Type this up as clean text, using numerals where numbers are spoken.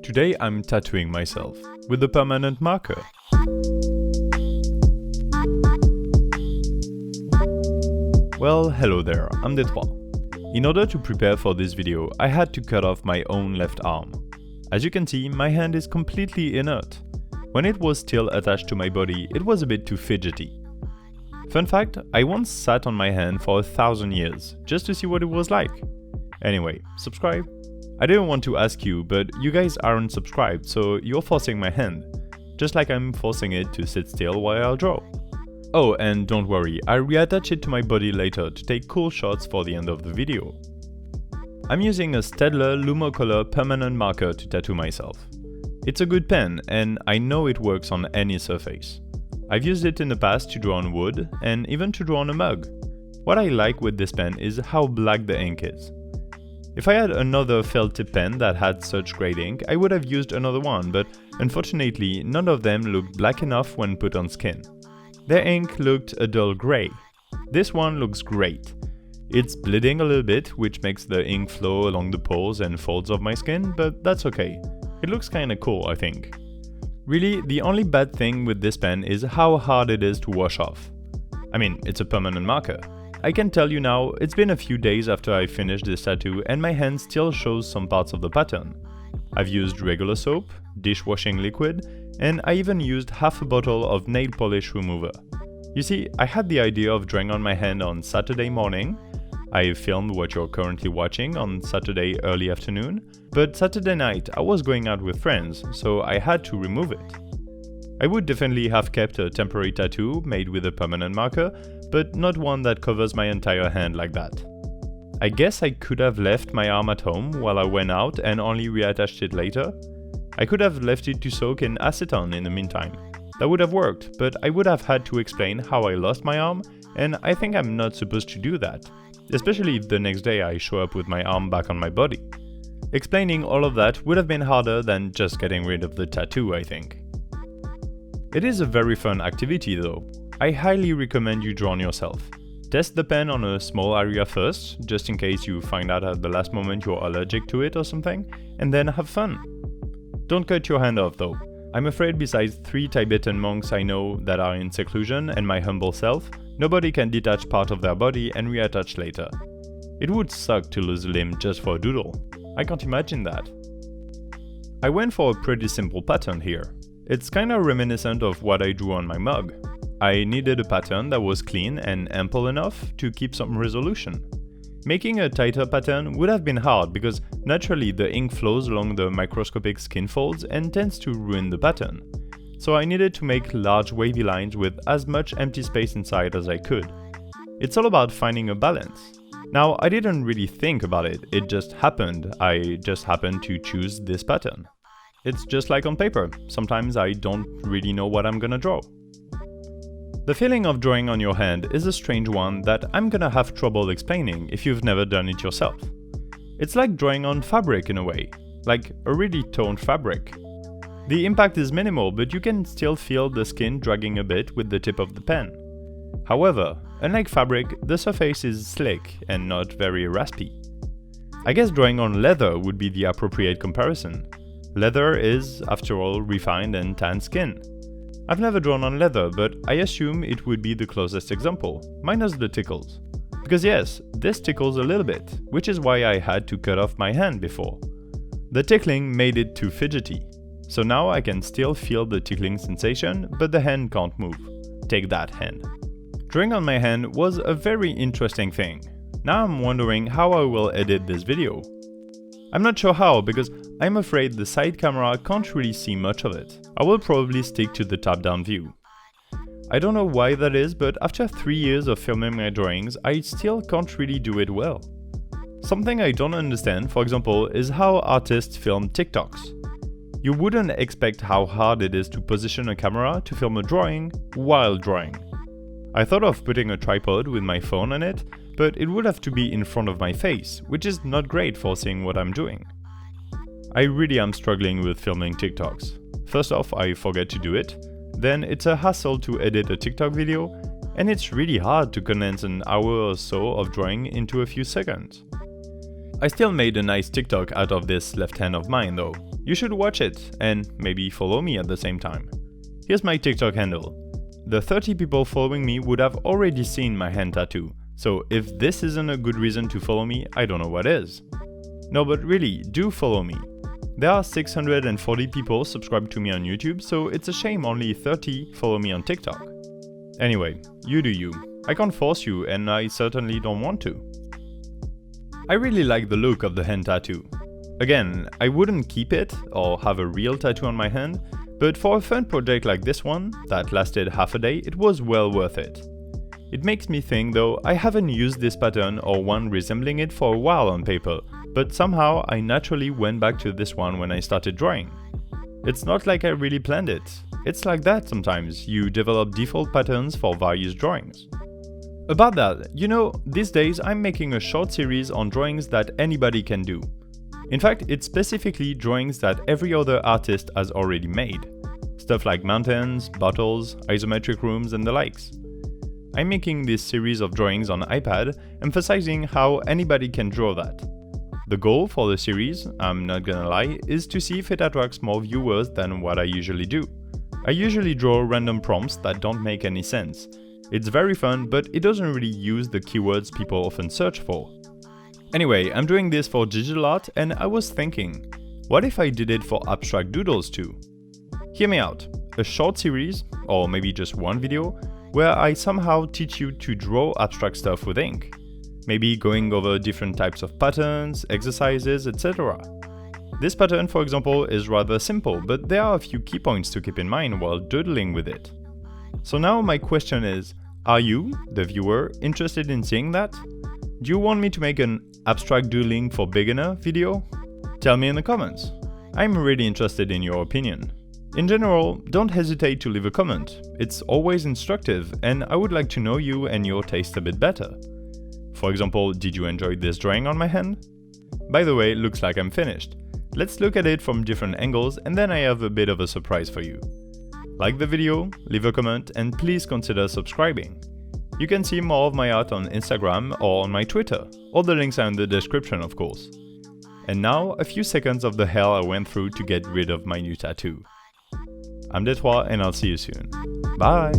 Today I'm tattooing myself with a permanent marker. Well, hello there, I'm Détroit. In order to prepare for this video, I had to cut off my own left arm. As you can see, my hand is completely inert. When it was still attached to my body, it was a bit too fidgety. Fun fact, I once sat on my hand for 1,000 years, just to see what it was like. Anyway, subscribe. I didn't want to ask you, but you guys aren't subscribed, so you're forcing my hand. Just like I'm forcing it to sit still while I draw. Oh, and don't worry, I'll reattach it to my body later to take cool shots for the end of the video. I'm using a Staedtler Lumocolor permanent marker to tattoo myself. It's a good pen, and I know it works on any surface. I've used it in the past to draw on wood, and even to draw on a mug. What I like with this pen is how black the ink is. If I had another felt tip pen that had such great ink, I would have used another one, but unfortunately none of them looked black enough when put on skin. Their ink looked a dull grey. This one looks great. It's bleeding a little bit, which makes the ink flow along the pores and folds of my skin, but that's okay. It looks kinda cool, I think. Really, the only bad thing with this pen is how hard it is to wash off. I mean, it's a permanent marker. I can tell you now, it's been a few days after I finished this tattoo and my hand still shows some parts of the pattern. I've used regular soap, dishwashing liquid, and I even used half a bottle of nail polish remover. You see, I had the idea of drawing on my hand on Saturday morning. I filmed what you're currently watching on Saturday early afternoon, but Saturday night I was going out with friends, so I had to remove it. I would definitely have kept a temporary tattoo made with a permanent marker, but not one that covers my entire hand like that. I guess I could have left my arm at home while I went out and only reattached it later. I could have left it to soak in acetone in the meantime. That would have worked, but I would have had to explain how I lost my arm, and I think I'm not supposed to do that. Especially if the next day I show up with my arm back on my body. Explaining all of that would have been harder than just getting rid of the tattoo, I think. It is a very fun activity though. I highly recommend you draw on yourself. Test the pen on a small area first, just in case you find out at the last moment you're allergic to it or something, and then have fun. Don't cut your hand off though. I'm afraid besides 3 Tibetan monks I know that are in seclusion and my humble self, nobody can detach part of their body and reattach later. It would suck to lose a limb just for a doodle. I can't imagine that. I went for a pretty simple pattern here. It's kinda reminiscent of what I drew on my mug. I needed a pattern that was clean and ample enough to keep some resolution. Making a tighter pattern would have been hard because naturally the ink flows along the microscopic skin folds and tends to ruin the pattern. So I needed to make large wavy lines with as much empty space inside as I could. It's all about finding a balance. Now, I didn't really think about it, it just happened. I just happened to choose this pattern. It's just like on paper, sometimes I don't really know what I'm gonna draw. The feeling of drawing on your hand is a strange one that I'm gonna have trouble explaining if you've never done it yourself. It's like drawing on fabric in a way, like a really toned fabric. The impact is minimal, but you can still feel the skin dragging a bit with the tip of the pen. However, unlike fabric, the surface is slick and not very raspy. I guess drawing on leather would be the appropriate comparison. Leather is, after all, refined and tanned skin. I've never drawn on leather, but I assume it would be the closest example, minus the tickles. Because yes, this tickles a little bit, which is why I had to cut off my hand before. The tickling made it too fidgety. So now I can still feel the tickling sensation, but the hand can't move. Take that, hand. Drawing on my hand was a very interesting thing. Now I'm wondering how I will edit this video. I'm not sure how, because I'm afraid the side camera can't really see much of it. I will probably stick to the top-down view. I don't know why that is, but after 3 years of filming my drawings, I still can't really do it well. Something I don't understand, for example, is how artists film TikToks. You wouldn't expect how hard it is to position a camera to film a drawing while drawing. I thought of putting a tripod with my phone on it, but it would have to be in front of my face, which is not great for seeing what I'm doing. I really am struggling with filming TikToks. First off, I forget to do it, then it's a hassle to edit a TikTok video, and it's really hard to condense an hour or so of drawing into a few seconds. I still made a nice TikTok out of this left hand of mine though. You should watch it and maybe follow me at the same time. Here's my TikTok handle. The 30 people following me would have already seen my hand tattoo, so if this isn't a good reason to follow me, I don't know what is. No, but really, do follow me. There are 640 people subscribed to me on YouTube, so it's a shame only 30 follow me on TikTok. Anyway, you do you. I can't force you, and I certainly don't want to. I really like the look of the hand tattoo. Again, I wouldn't keep it or have a real tattoo on my hand, but for a fun project like this one, that lasted half a day, it was well worth it. It makes me think though, I haven't used this pattern or one resembling it for a while on paper, but somehow I naturally went back to this one when I started drawing. It's not like I really planned it. It's like that sometimes, you develop default patterns for various drawings. About that, you know, these days I'm making a short series on drawings that anybody can do. In fact, it's specifically drawings that every other artist has already made. Stuff like mountains, bottles, isometric rooms and the likes. I'm making this series of drawings on iPad, emphasizing how anybody can draw that. The goal for the series, I'm not gonna lie, is to see if it attracts more viewers than what I usually do. I usually draw random prompts that don't make any sense. It's very fun, but it doesn't really use the keywords people often search for. Anyway, I'm doing this for digital art and I was thinking, what if I did it for abstract doodles too? Hear me out, a short series, or maybe just one video, where I somehow teach you to draw abstract stuff with ink. Maybe going over different types of patterns, exercises, etc. This pattern, for example, is rather simple, but there are a few key points to keep in mind while doodling with it. So now my question is, are you, the viewer, interested in seeing that? Do you want me to make an abstract doodling for beginner video? Tell me in the comments. I'm really interested in your opinion. In general, don't hesitate to leave a comment. It's always instructive and I would like to know you and your taste a bit better. For example, did you enjoy this drawing on my hand? By the way, looks like I'm finished. Let's look at it from different angles and then I have a bit of a surprise for you. Like the video, leave a comment and please consider subscribing. You can see more of my art on Instagram or on my Twitter. All the links are in the description, of course. And now, a few seconds of the hell I went through to get rid of my new tattoo. I'm Detroit and I'll see you soon. Bye!